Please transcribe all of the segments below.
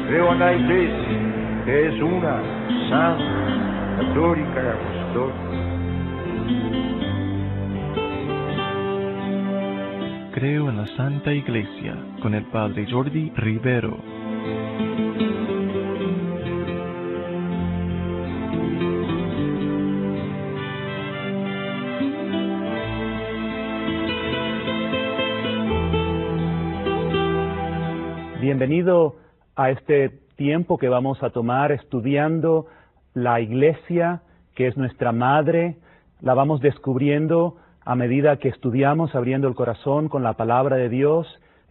Creo en la Iglesia, que es una, santa, católica y apostólica. Creo en la Santa Iglesia, con el Padre Jordi Rivero. Bienvenido a este tiempo que vamos a tomar estudiando la Iglesia, que es nuestra madre. La vamos descubriendo a medida que estudiamos, abriendo el corazón con la palabra de Dios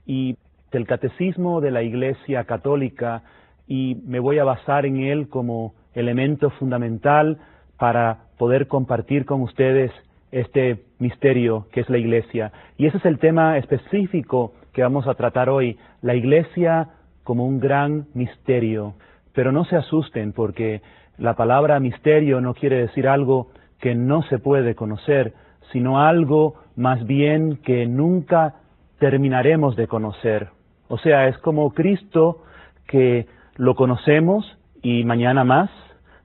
y del catecismo de la Iglesia Católica, y me voy a basar en él como elemento fundamental para poder compartir con ustedes este misterio que es la Iglesia. Y ese es el tema específico que vamos a tratar hoy, la Iglesia como un gran misterio. Pero no se asusten, porque la palabra misterio no quiere decir algo que no se puede conocer, sino algo más bien que nunca terminaremos de conocer. O sea, es como Cristo, que lo conocemos y mañana más,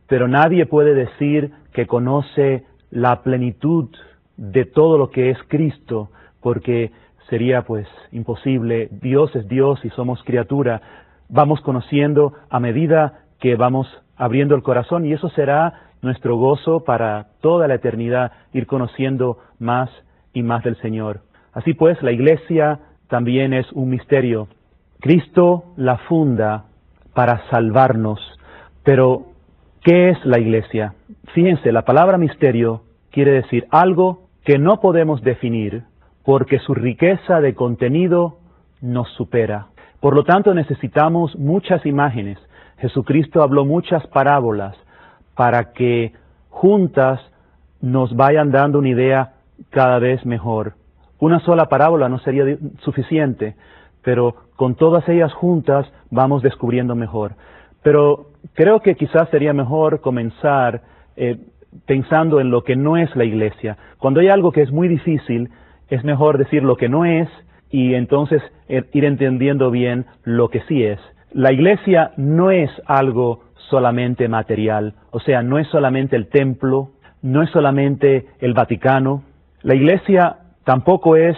pero nadie puede decir que conoce la plenitud de todo lo que es Cristo, porque sería pues imposible. Dios es Dios y somos criatura. Vamos conociendo a medida que vamos abriendo el corazón, y eso será nuestro gozo para toda la eternidad, ir conociendo más y más del Señor. Así pues, la Iglesia también es un misterio. Cristo la funda para salvarnos. Pero, ¿qué es la Iglesia? Fíjense, la palabra misterio quiere decir algo que no podemos definir, porque su riqueza de contenido nos supera. Por lo tanto, necesitamos muchas imágenes. Jesucristo habló muchas parábolas para que juntas nos vayan dando una idea cada vez mejor. Una sola parábola no sería suficiente, pero con todas ellas juntas vamos descubriendo mejor. Pero creo que quizás sería mejor comenzar pensando en lo que no es la Iglesia. Cuando hay algo que es muy difícil, es mejor decir lo que no es y entonces ir entendiendo bien lo que sí es. La Iglesia no es algo solamente material, o sea, no es solamente el templo, no es solamente el Vaticano. La Iglesia tampoco es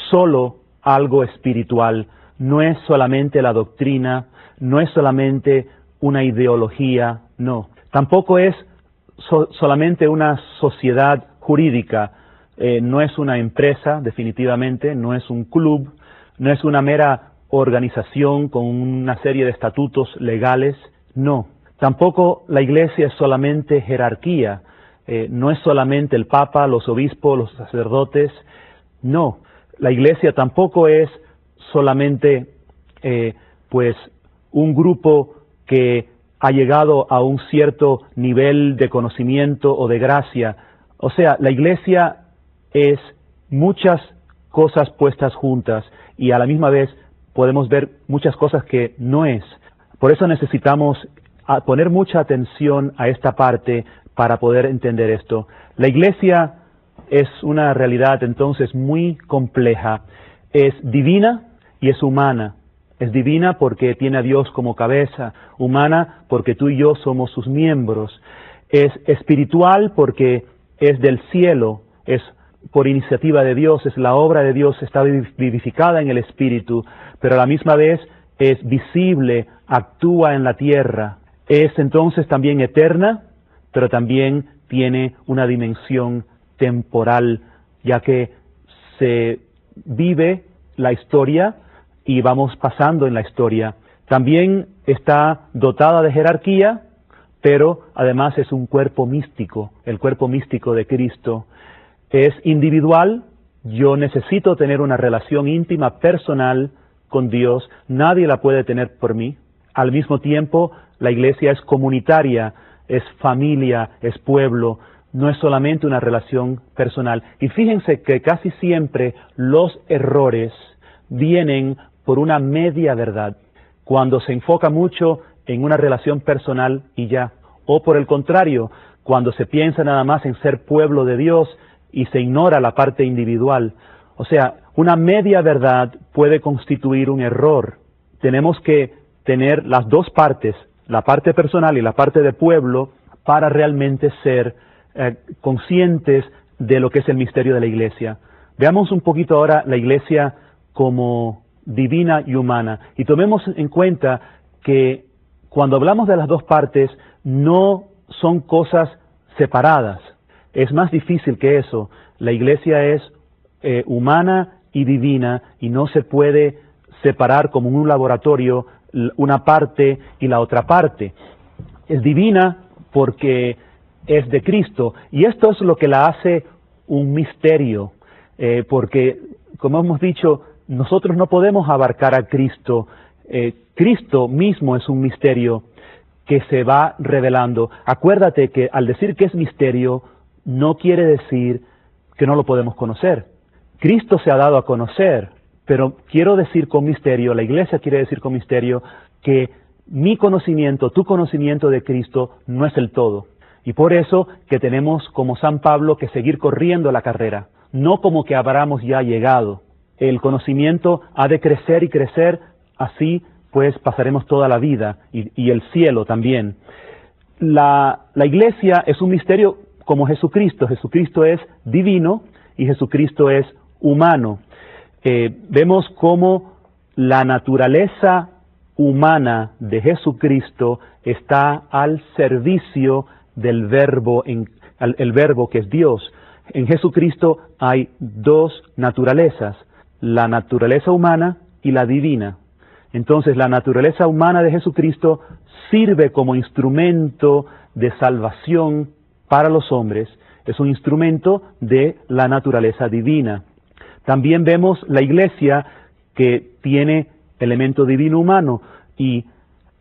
solo algo espiritual, no es solamente la doctrina, no es solamente una ideología, no. Tampoco es solamente una sociedad jurídica, no es una empresa, definitivamente, no es un club, no es una mera organización con una serie de estatutos legales, no. Tampoco la Iglesia es solamente jerarquía, no es solamente el Papa, los obispos, los sacerdotes, no. La Iglesia tampoco es solamente pues un grupo que ha llegado a un cierto nivel de conocimiento o de gracia. O sea, la Iglesia es muchas cosas puestas juntas y a la misma vez podemos ver muchas cosas que no es. Por eso necesitamos poner mucha atención a esta parte para poder entender esto. La Iglesia es una realidad entonces muy compleja. Es divina y es humana. Es divina porque tiene a Dios como cabeza, humana porque tú y yo somos sus miembros. Es espiritual porque es del cielo, es por iniciativa de Dios, es la obra de Dios, está vivificada en el Espíritu, pero a la misma vez es visible, actúa en la tierra. Es entonces también eterna, pero también tiene una dimensión temporal, ya que se vive la historia y vamos pasando en la historia. También está dotada de jerarquía, pero además es un cuerpo místico, el cuerpo místico de Cristo. Es individual, yo necesito tener una relación íntima, personal con Dios, nadie la puede tener por mí. Al mismo tiempo, la Iglesia es comunitaria, es familia, es pueblo, no es solamente una relación personal. Y fíjense que casi siempre los errores vienen por una media verdad, cuando se enfoca mucho en una relación personal y ya. O por el contrario, cuando se piensa nada más en ser pueblo de Dios y se ignora la parte individual. O sea, una media verdad puede constituir un error. Tenemos que tener las dos partes, la parte personal y la parte de pueblo, para realmente ser conscientes de lo que es el misterio de la Iglesia. Veamos un poquito ahora la Iglesia como divina y humana, y tomemos en cuenta que cuando hablamos de las dos partes no son cosas separadas. Es más difícil que eso. La Iglesia es humana y divina, y no se puede separar como en un laboratorio una parte y la otra parte. Es divina porque es de Cristo, y esto es lo que la hace un misterio, porque, como hemos dicho, nosotros no podemos abarcar a Cristo. Cristo mismo es un misterio que se va revelando. Acuérdate que al decir que es misterio, no quiere decir que no lo podemos conocer. Cristo se ha dado a conocer, pero quiero decir con misterio, la Iglesia quiere decir con misterio, que mi conocimiento, tu conocimiento de Cristo no es el todo. Y por eso que tenemos, como San Pablo, que seguir corriendo la carrera, no como que habramos ya llegado. El conocimiento ha de crecer y crecer, así pues pasaremos toda la vida, y el cielo también. La Iglesia es un misterio como Jesucristo. Jesucristo es divino y Jesucristo es humano. Vemos cómo la naturaleza humana de Jesucristo está al servicio del Verbo, el Verbo que es Dios. En Jesucristo hay dos naturalezas, la naturaleza humana y la divina. Entonces la naturaleza humana de Jesucristo sirve como instrumento de salvación para los hombres, es un instrumento de la naturaleza divina. También vemos la Iglesia que tiene elemento divino humano, y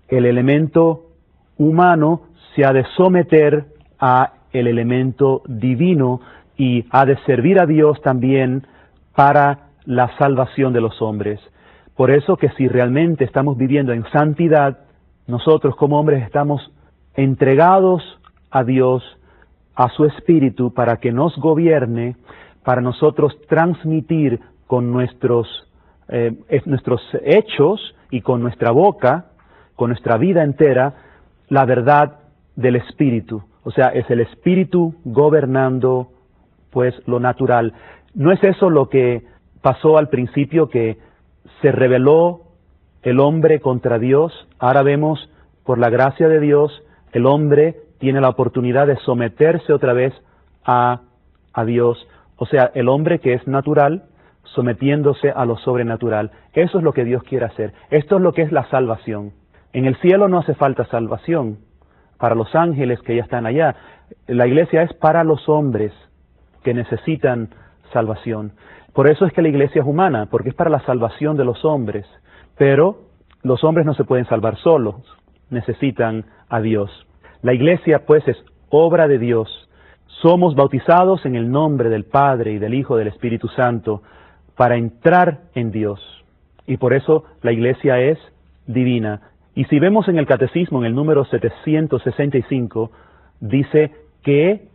el elemento humano se ha de someter a el elemento divino y ha de servir a Dios también para la salvación de los hombres. Por eso que si realmente estamos viviendo en santidad, nosotros como hombres estamos entregados a Dios, a su Espíritu, para que nos gobierne, para nosotros transmitir con nuestros hechos y con nuestra boca, con nuestra vida entera, la verdad del Espíritu. O sea, es el Espíritu gobernando pues lo natural. ¿No es eso lo que pasó al principio, que se rebeló el hombre contra Dios? Ahora vemos, por la gracia de Dios, el hombre tiene la oportunidad de someterse otra vez a Dios. O sea, el hombre que es natural, sometiéndose a lo sobrenatural. Eso es lo que Dios quiere hacer. Esto es lo que es la salvación. En el cielo no hace falta salvación para los ángeles que ya están allá. La Iglesia es para los hombres que necesitan salvación. Por eso es que la Iglesia es humana, porque es para la salvación de los hombres. Pero los hombres no se pueden salvar solos, necesitan a Dios. La Iglesia pues es obra de Dios. Somos bautizados en el nombre del Padre y del Hijo y del Espíritu Santo para entrar en Dios. Y por eso la Iglesia es divina. Y si vemos en el Catecismo, en el número 765, dice que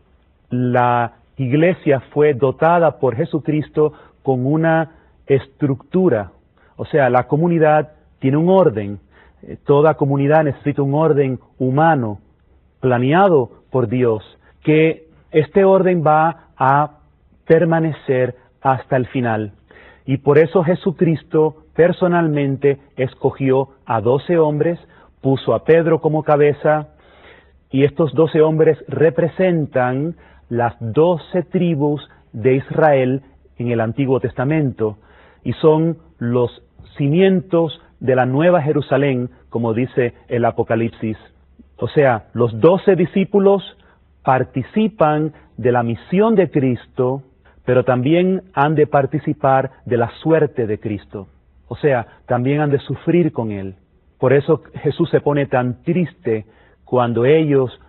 la Iglesia fue dotada por Jesucristo con una estructura. O sea, la comunidad tiene un orden. Toda comunidad necesita un orden humano, planeado por Dios, que este orden va a permanecer hasta el final. Y por eso Jesucristo personalmente escogió a 12 hombres, puso a Pedro como cabeza, y estos 12 hombres representan las 12 tribus de Israel en el Antiguo Testamento, y son los cimientos de la Nueva Jerusalén, como dice el Apocalipsis. O sea, los 12 discípulos participan de la misión de Cristo, pero también han de participar de la suerte de Cristo. O sea, también han de sufrir con Él. Por eso Jesús se pone tan triste cuando ellos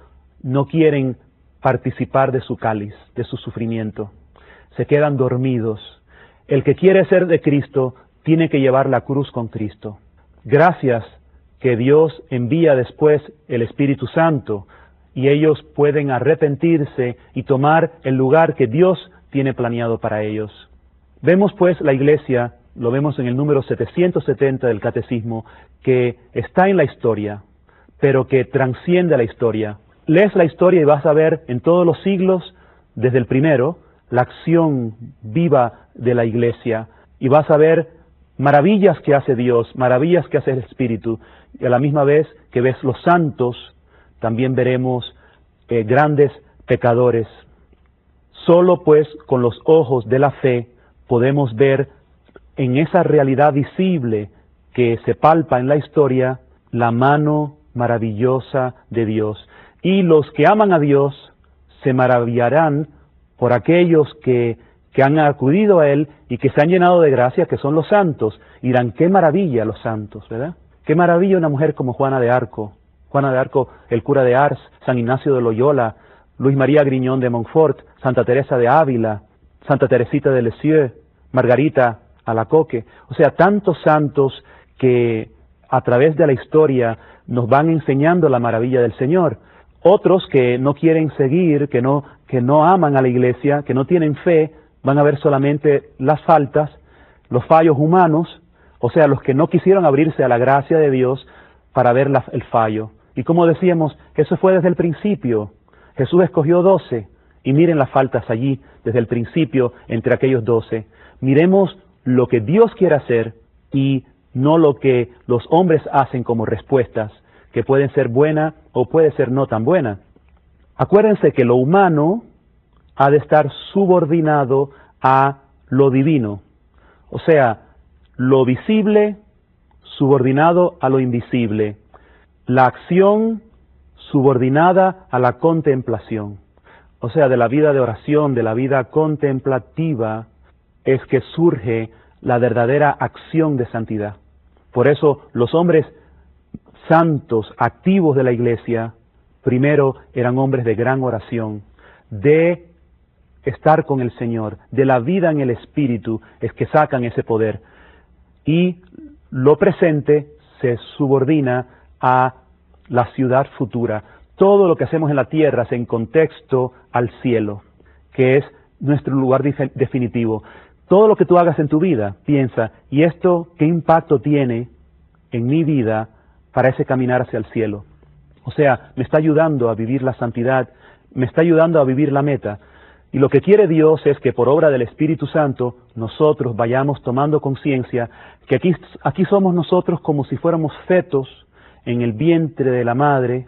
no quieren participar de su cáliz, de su sufrimiento. Se quedan dormidos. El que quiere ser de Cristo tiene que llevar la cruz con Cristo. Gracias que Dios envía después el Espíritu Santo. y ellos pueden arrepentirse y tomar el lugar que Dios tiene planeado para ellos. Vemos pues la iglesia, lo vemos en el número 770 del Catecismo, que está en la historia, pero que transciende la historia. Lees la historia y vas a ver en todos los siglos, desde el primero, la acción viva de la iglesia, y vas a ver maravillas que hace Dios, maravillas que hace el Espíritu, y a la misma vez que ves los santos, también veremos grandes pecadores. Solo pues con los ojos de la fe podemos ver en esa realidad visible que se palpa en la historia la mano maravillosa de Dios. Y los que aman a Dios se maravillarán por aquellos que han acudido a Él y que se han llenado de gracia, que son los santos. Y dirán, qué maravilla los santos, ¿verdad? Qué maravilla una mujer como Juana de Arco. Juana de Arco, el cura de Ars, San Ignacio de Loyola, Luis María Griñón de Montfort, Santa Teresa de Ávila, Santa Teresita de Lisieux, Margarita Alacoque. O sea, tantos santos que a través de la historia nos van enseñando la maravilla del Señor. Otros que no quieren seguir, que no aman a la iglesia, que no tienen fe, van a ver solamente las faltas, los fallos humanos, o sea, los que no quisieron abrirse a la gracia de Dios para ver el fallo. Y como decíamos, eso fue desde el principio. Jesús escogió 12, y miren las faltas allí, desde el principio, entre aquellos 12. Miremos lo que Dios quiere hacer y no lo que los hombres hacen como respuestas, que pueden ser buenas o puede ser no tan buenas. Acuérdense que lo humano ha de estar subordinado a lo divino. O sea, lo visible subordinado a lo invisible. La acción subordinada a la contemplación. O sea, de la vida de oración, de la vida contemplativa, es que surge la verdadera acción de santidad. Por eso los hombres santos, activos de la iglesia, primero eran hombres de gran oración, de estar con el Señor, de la vida en el Espíritu, es que sacan ese poder. Y lo presente se subordina a la ciudad futura. Todo lo que hacemos en la tierra es en contexto al cielo, que es nuestro lugar definitivo. Todo lo que tú hagas en tu vida, piensa, ¿y esto qué impacto tiene en mi vida para ese caminar hacia el cielo? O sea, me está ayudando a vivir la santidad, me está ayudando a vivir la meta. Y lo que quiere Dios es que por obra del Espíritu Santo nosotros vayamos tomando conciencia que aquí somos nosotros como si fuéramos fetos en el vientre de la madre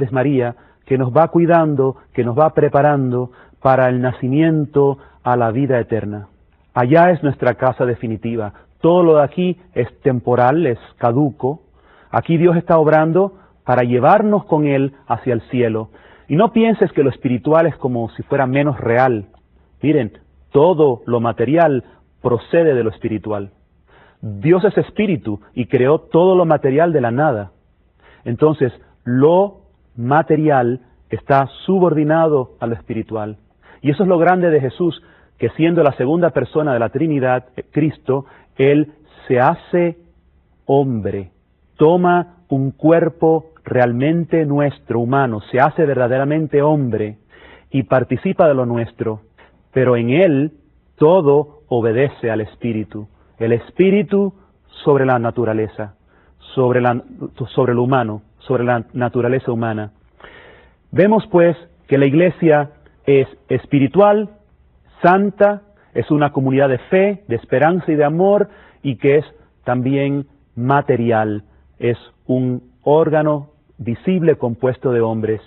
es María, que nos va cuidando, que nos va preparando para el nacimiento a la vida eterna. Allá es nuestra casa definitiva. Todo lo de aquí es temporal, es caduco. Aquí Dios está obrando para llevarnos con Él hacia el cielo. Y no pienses que lo espiritual es como si fuera menos real. Miren, todo lo material procede de lo espiritual. Dios es espíritu y creó todo lo material de la nada. Entonces, lo material está subordinado a lo espiritual. Y eso es lo grande de Jesús, que siendo la segunda persona de la Trinidad, Cristo, Él se hace hombre, toma un cuerpo realmente nuestro, humano, se hace verdaderamente hombre y participa de lo nuestro, pero en Él todo obedece al Espíritu. El Espíritu sobre la naturaleza, sobre lo humano, sobre la naturaleza humana. Vemos pues que la iglesia es espiritual, santa, es una comunidad de fe, de esperanza y de amor, y que es también material, es un órgano visible compuesto de hombres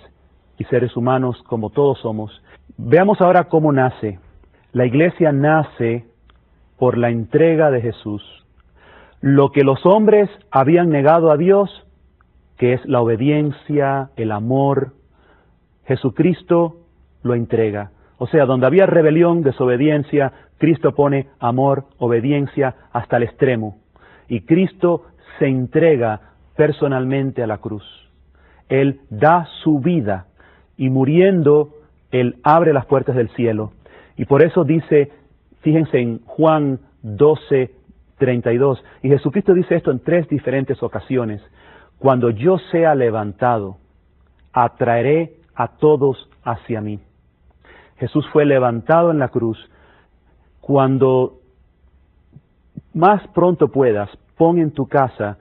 y seres humanos como todos somos. Veamos ahora cómo nace. La iglesia nace por la entrega de Jesús. Lo que los hombres habían negado a Dios, que es la obediencia, el amor, Jesucristo lo entrega. O sea, donde había rebelión, desobediencia, Cristo pone amor, obediencia hasta el extremo. Y Cristo se entrega personalmente a la cruz. Él da su vida y muriendo, Él abre las puertas del cielo. Y por eso dice, fíjense en Juan 12:32, y Jesucristo dice esto en 3 diferentes ocasiones: cuando yo sea levantado, atraeré a todos hacia mí. Jesús fue levantado en la cruz. Cuando más pronto puedas, pon en tu casa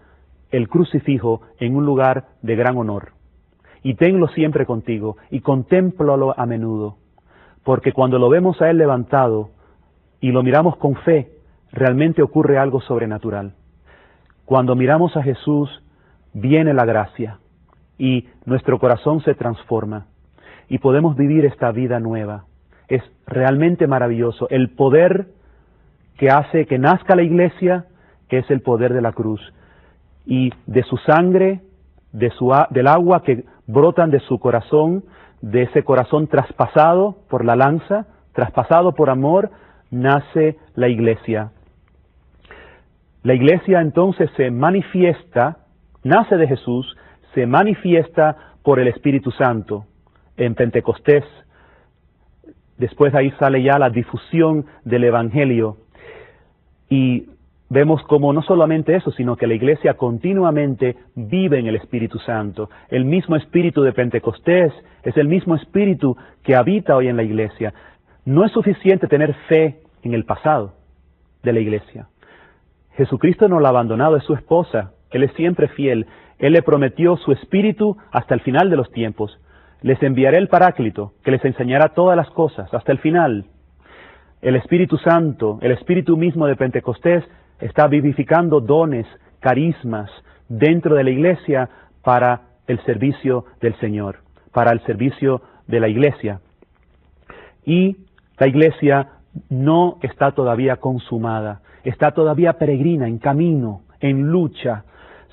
el crucifijo en un lugar de gran honor. Y tenlo siempre contigo y contémplalo a menudo. Porque cuando lo vemos a Él levantado y lo miramos con fe, realmente ocurre algo sobrenatural. Cuando miramos a Jesús, viene la gracia y nuestro corazón se transforma y podemos vivir esta vida nueva. Es realmente maravilloso. El poder que hace que nazca la iglesia es el poder de la cruz. Y de su sangre, del agua que brotan de su corazón, de ese corazón traspasado por la lanza, traspasado por amor, nace la iglesia. La iglesia entonces se manifiesta, nace de Jesús, se manifiesta por el Espíritu Santo en Pentecostés. Después ahí sale ya la difusión del Evangelio. Y vemos como no solamente eso, sino que la iglesia continuamente vive en el Espíritu Santo. El mismo Espíritu de Pentecostés es el mismo Espíritu que habita hoy en la iglesia. No es suficiente tener fe en el pasado de la iglesia. Jesucristo no la ha abandonado, es su esposa. Él es siempre fiel. Él le prometió su Espíritu hasta el final de los tiempos. Les enviaré el Paráclito, que les enseñará todas las cosas, hasta el final. El Espíritu Santo, el Espíritu mismo de Pentecostés, está vivificando dones, carismas, dentro de la iglesia para el servicio del Señor, para el servicio de la iglesia. Y la iglesia no está todavía consumada, está todavía peregrina, en camino, en lucha.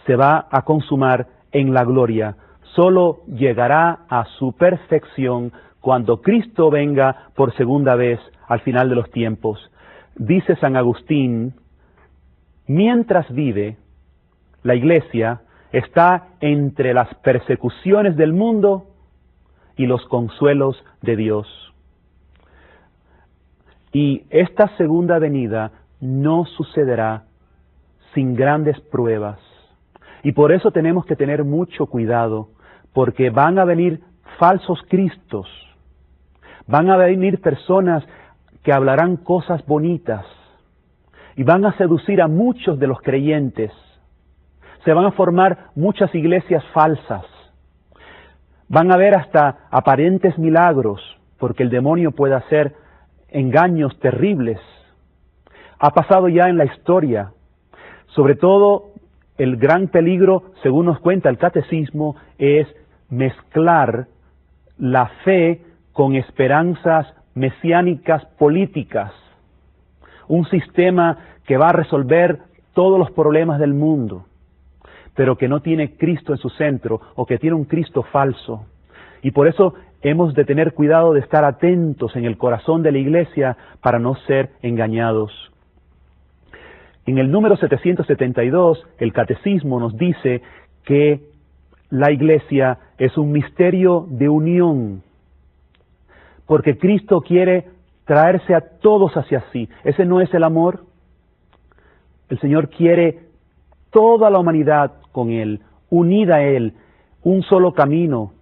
Se va a consumar en la gloria. Solo llegará a su perfección cuando Cristo venga por segunda vez al final de los tiempos. Dice San Agustín, mientras vive, la iglesia está entre las persecuciones del mundo y los consuelos de Dios. Y esta segunda venida no sucederá sin grandes pruebas. Y por eso tenemos que tener mucho cuidado, porque van a venir falsos cristos, van a venir personas que hablarán cosas bonitas y van a seducir a muchos de los creyentes. Se van a formar muchas iglesias falsas. Van a haber hasta aparentes milagros, porque el demonio puede hacer engaños terribles. Ha pasado ya en la historia. Sobre todo, el gran peligro, según nos cuenta el catecismo, es mezclar la fe con esperanzas mesiánicas políticas. Un sistema que va a resolver todos los problemas del mundo, pero que no tiene Cristo en su centro, o que tiene un Cristo falso. Y por eso hemos de tener cuidado de estar atentos en el corazón de la iglesia para no ser engañados. En el número 772, el catecismo nos dice que la iglesia es un misterio de unión, porque Cristo quiere traerse a todos hacia sí. ¿Ese no es el amor? El Señor quiere toda la humanidad con Él, unida a Él, un solo camino,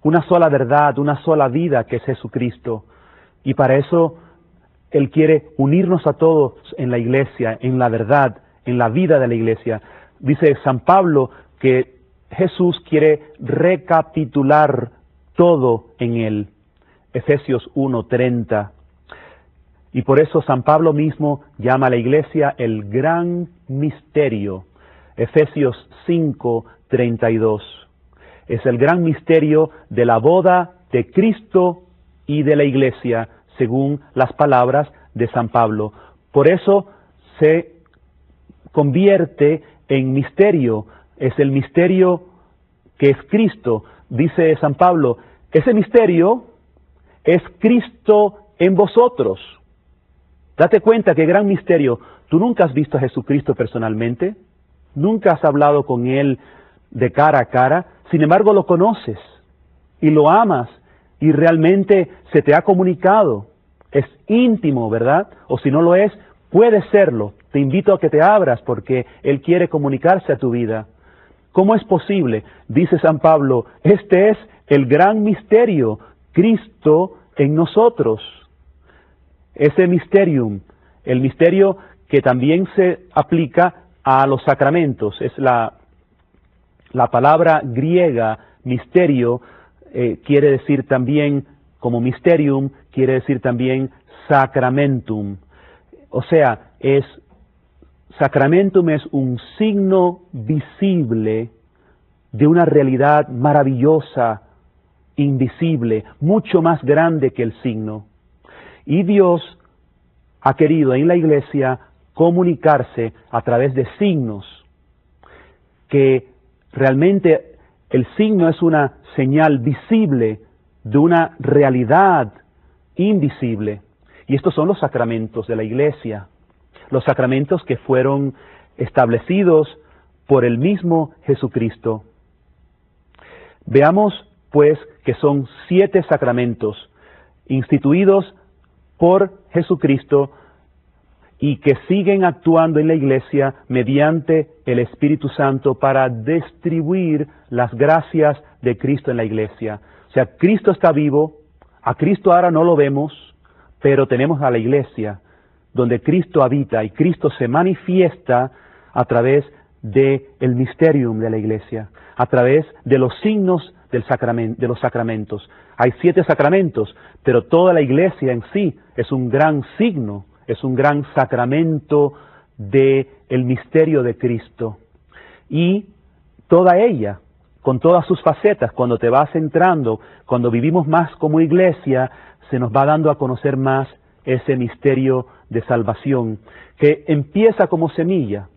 una sola verdad, una sola vida que es Jesucristo. Y para eso Él quiere unirnos a todos en la iglesia, en la verdad, en la vida de la iglesia. Dice San Pablo que Jesús quiere recapitular todo en Él. Efesios 1:30. Y por eso San Pablo mismo llama a la iglesia el gran misterio. Efesios 5:32. Es el gran misterio de la boda de Cristo y de la iglesia, según las palabras de San Pablo. Por eso se convierte en misterio. Es el misterio que es Cristo. Dice San Pablo, ese misterio es Cristo en vosotros. Date cuenta qué gran misterio. ¿Tú nunca has visto a Jesucristo personalmente? ¿Nunca has hablado con Él de cara a cara? Sin embargo, lo conoces y lo amas y realmente se te ha comunicado. Es íntimo, ¿verdad? O si no lo es, puede serlo. Te invito a que te abras porque Él quiere comunicarse a tu vida. ¿Cómo es posible? Dice San Pablo, este es el gran misterio, Cristo en nosotros. Ese mysterium, el misterio que también se aplica a los sacramentos, es la palabra griega misterio, quiere decir también, como mysterium, quiere decir también sacramentum. O sea, sacramentum es un signo visible de una realidad maravillosa, invisible, mucho más grande que el signo. Y Dios ha querido en la Iglesia comunicarse a través de signos, que realmente el signo es una señal visible de una realidad invisible. Y estos son los sacramentos de la Iglesia, los sacramentos que fueron establecidos por el mismo Jesucristo. Veamos, pues, que son 7 sacramentos instituidos por Jesucristo y que siguen actuando en la Iglesia mediante el Espíritu Santo para distribuir las gracias de Cristo en la Iglesia. O sea, Cristo está vivo, a Cristo ahora no lo vemos, pero tenemos a la Iglesia, donde Cristo habita y Cristo se manifiesta a través del misterium de la Iglesia, a través de los signos de los sacramentos. Hay 7 sacramentos, pero toda la Iglesia en sí es un gran signo, es un gran sacramento del misterio de Cristo. Y toda ella, con todas sus facetas, cuando te vas entrando, cuando vivimos más como Iglesia, se nos va dando a conocer más ese misterio de salvación, que empieza como semilla.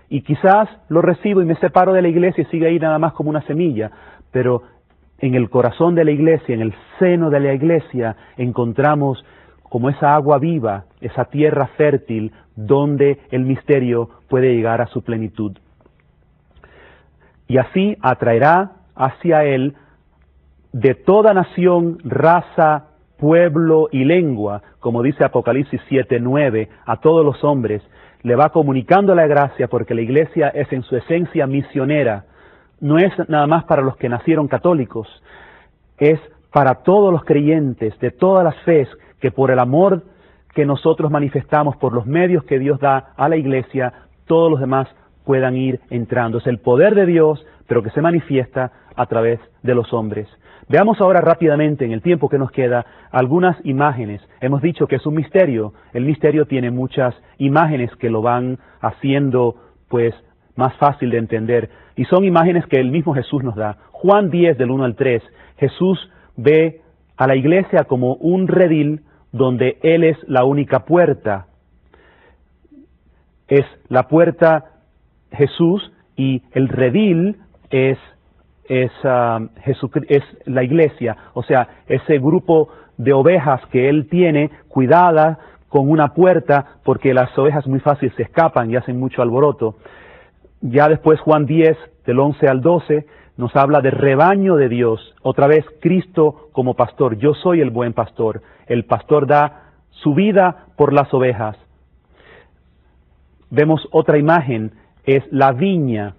Y quizás lo recibo y me separo de la Iglesia y sigue ahí nada más como una semilla, pero en el corazón de la Iglesia, en el seno de la Iglesia, encontramos como esa agua viva, esa tierra fértil, donde el misterio puede llegar a su plenitud. Y así atraerá hacia él de toda nación, raza, pueblo y lengua, como dice Apocalipsis 7:9, a todos los hombres, le va comunicando la gracia, porque la Iglesia es en su esencia misionera. No es nada más para los que nacieron católicos, es para todos los creyentes de todas las fes, que por el amor que nosotros manifestamos, por los medios que Dios da a la Iglesia, todos los demás puedan ir entrando. Es el poder de Dios, pero que se manifiesta a través de los hombres. Veamos ahora rápidamente, en el tiempo que nos queda, algunas imágenes. Hemos dicho que es un misterio. El misterio tiene muchas imágenes que lo van haciendo, pues, más fácil de entender. Y son imágenes que el mismo Jesús nos da. Juan 10, del 1 al 3, Jesús ve a la Iglesia como un redil donde Él es la única puerta. Es la puerta Jesús y el redil es la Iglesia, o sea, ese grupo de ovejas que Él tiene cuidada con una puerta, porque las ovejas muy fácil se escapan y hacen mucho alboroto. Ya después Juan 10, del 11 al 12, nos habla de rebaño de Dios. Otra vez Cristo como pastor. Yo soy el buen pastor. El pastor da su vida por las ovejas. Vemos otra imagen, es la viña.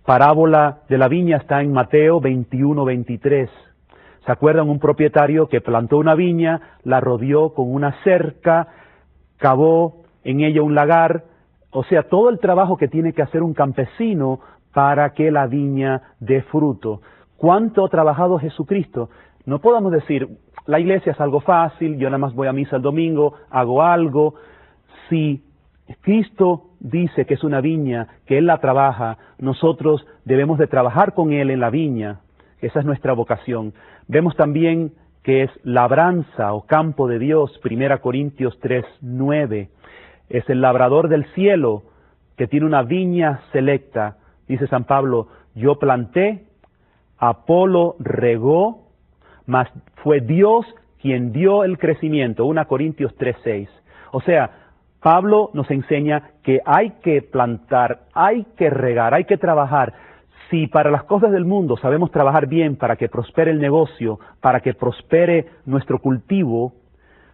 Parábola de la viña está en Mateo 21:23. ¿Se acuerdan? Un propietario que plantó una viña, la rodeó con una cerca, cavó en ella un lagar, o sea, todo el trabajo que tiene que hacer un campesino para que la viña dé fruto. ¿Cuánto ha trabajado Jesucristo? No podemos decir, la iglesia es algo fácil, yo nada más voy a misa el domingo, hago algo. Si Cristo dice que es una viña, que Él la trabaja, nosotros debemos de trabajar con Él en la viña. Esa es nuestra vocación. Vemos también que es labranza o campo de Dios, 1 Corintios 3:9. Es el labrador del cielo que tiene una viña selecta. Dice San Pablo, yo planté, Apolo regó, mas fue Dios quien dio el crecimiento. 1 Corintios 3:6. O sea, Pablo nos enseña que hay que plantar, hay que regar, hay que trabajar. Si para las cosas del mundo sabemos trabajar bien para que prospere el negocio, para que prospere nuestro cultivo,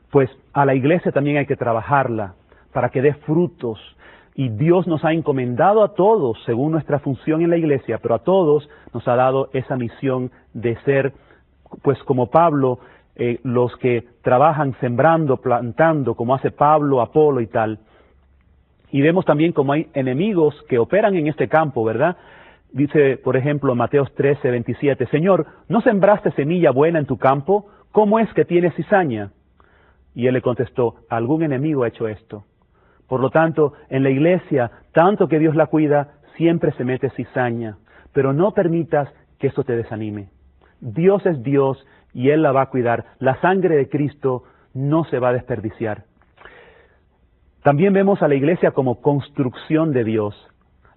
pues a la iglesia también hay que trabajarla para que dé frutos. y Dios nos ha encomendado a todos, según nuestra función en la iglesia, pero a todos nos ha dado esa misión de ser, pues como Pablo, los que trabajan sembrando, plantando, como hace Pablo, Apolo y tal. Y vemos también como hay enemigos que operan en este campo, ¿verdad? Dice, por ejemplo, Mateo 13:27, Señor, ¿no sembraste semilla buena en tu campo? ¿Cómo es que tienes cizaña? Y él le contestó, algún enemigo ha hecho esto. Por lo tanto, en la iglesia, tanto que Dios la cuida, siempre se mete cizaña. Pero no permitas que eso te desanime. Dios es Dios y Él la va a cuidar. La sangre de Cristo no se va a desperdiciar. También vemos a la iglesia como construcción de Dios.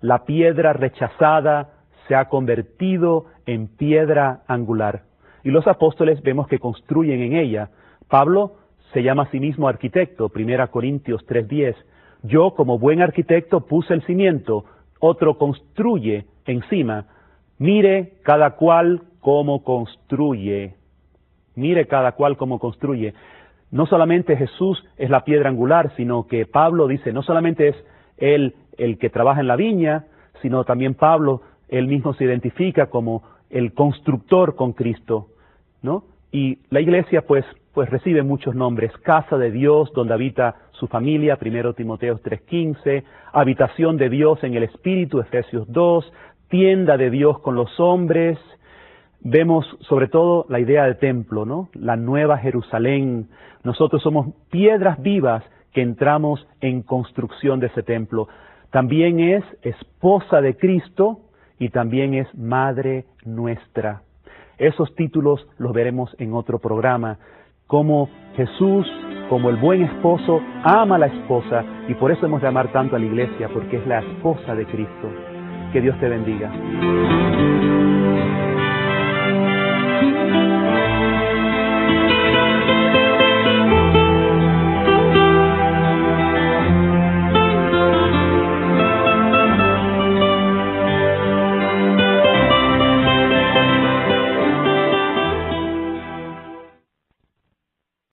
La piedra rechazada se ha convertido en piedra angular. Y los apóstoles vemos que construyen en ella. Pablo se llama a sí mismo arquitecto, 1 Corintios 3:10. Yo, como buen arquitecto, puse el cimiento, otro construye encima. Mire cada cual cómo construye. Mire cada cual cómo construye. No solamente Jesús es la piedra angular, sino que Pablo dice, no solamente es Él el que trabaja en la viña, sino también Pablo, él mismo se identifica como el constructor con Cristo, ¿no? Y la iglesia pues recibe muchos nombres, casa de Dios donde habita su familia, 1 Timoteo 3:15, habitación de Dios en el Espíritu, Efesios 2, tienda de Dios con los hombres. Vemos sobre todo la idea de templo, ¿no? La nueva Jerusalén. Nosotros somos piedras vivas que entramos en construcción de ese templo. También es esposa de Cristo y también es madre nuestra. Esos títulos los veremos en otro programa. Como Jesús, como el buen esposo, ama a la esposa y por eso hemos de amar tanto a la iglesia, porque es la esposa de Cristo. Que Dios te bendiga.